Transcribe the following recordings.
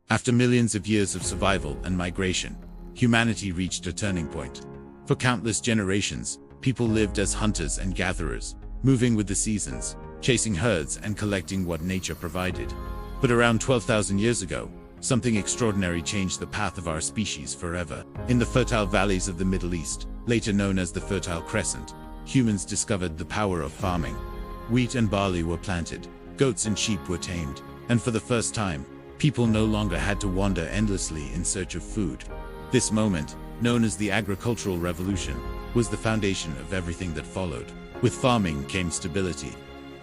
After millions of years of survival and migration, humanity reached a turning point. For countless generations, people lived as hunters and gatherers, moving with the seasons, chasing herds and collecting what nature provided. But around 12,000 years ago, something extraordinary changed the path of our species forever. In the fertile valleys of the Middle East, later known as the Fertile Crescent, humans discovered the power of farming. Wheat and barley were planted, goats and sheep were tamed, and for the first time, people no longer had to wander endlessly in search of food. This moment, known as the agricultural revolution, was the foundation of everything that followed. With farming came stability.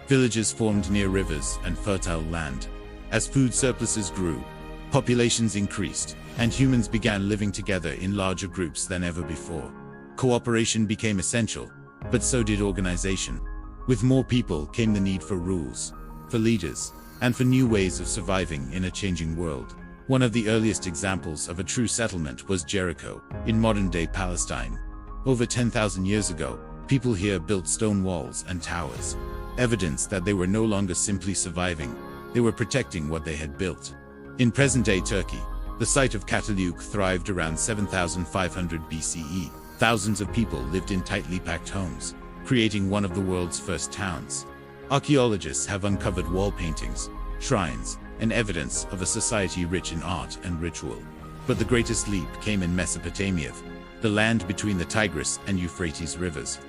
Villages formed near rivers and fertile land. As food surpluses grew, populations increased, and humans began living together in larger groups than ever before. Cooperation became essential, but so did organization. With more people came the need for rules, for leaders, and for new ways of surviving in a changing world. One of the earliest examples of a true settlement was Jericho, in modern-day Palestine. Over 10,000 years ago, people here built stone walls and towers, evidence that they were no longer simply surviving, they were protecting what they had built. In present-day Turkey, the site of Çatalhöyük thrived around 7,500 BCE. Thousands of people lived in tightly packed homes, creating one of the world's first towns. Archaeologists have uncovered wall paintings, shrines, and evidence of a society rich in art and ritual. But the greatest leap came in Mesopotamia, the land between the Tigris and Euphrates rivers.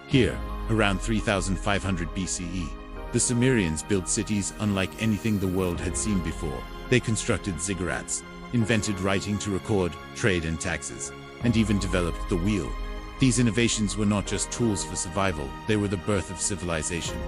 Here, around 3,500 BCE, the Sumerians built cities unlike anything the world had seen before. They constructed ziggurats, invented writing to record trade and taxes, and even developed the wheel. These innovations were not just tools for survival, they were the birth of civilization.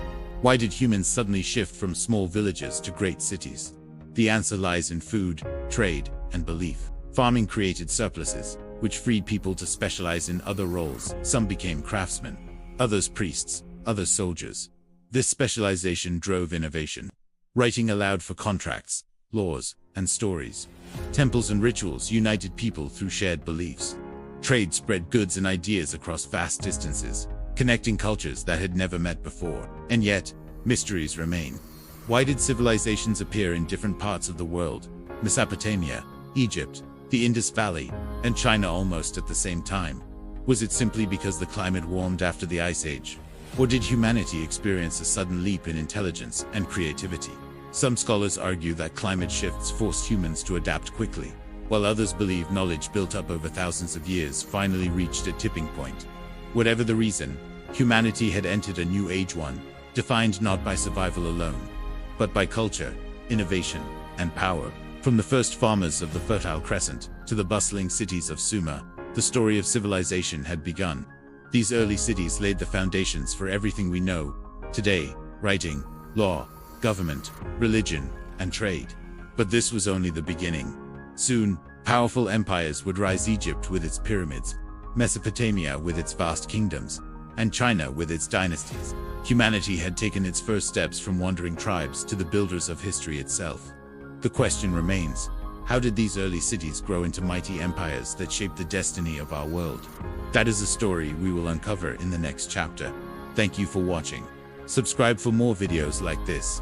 Why did humans suddenly shift from small villages to great cities? The answer lies in food, trade, and belief. Farming created surpluses, which freed people to specialize in other roles. Some became craftsmen, others priests, others soldiers. This specialization drove innovation. Writing allowed for contracts, laws, and stories. Temples and rituals united people through shared beliefs. Trade spread goods and ideas across vast distances, connecting cultures that had never met before. And yet, mysteries remain. Why did civilizations appear in different parts of the world? Mesopotamia, Egypt, the Indus Valley, and China almost at the same time. Was it simply because the climate warmed after the Ice Age? Or did humanity experience a sudden leap in intelligence and creativity? Some scholars argue that climate shifts forced humans to adapt quickly, while others believe knowledge built up over thousands of years finally reached a tipping point. Whatever the reason, humanity had entered a new age, one defined not by survival alone, but by culture, innovation, and power. From the first farmers of the Fertile Crescent to the bustling cities of Sumer, the story of civilization had begun. These early cities laid the foundations for everything we know today: writing, law, government, religion, and trade. But this was only the beginning. Soon, powerful empires would rise: Egypt with its pyramids, Mesopotamia with its vast kingdoms, and China with its dynasties. Humanity had taken its first steps from wandering tribes to the builders of history itself. The question remains: how did these early cities grow into mighty empires that shaped the destiny of our world? That is a story we will uncover in the next chapter. Thank you for watching. Subscribe for more videos like this.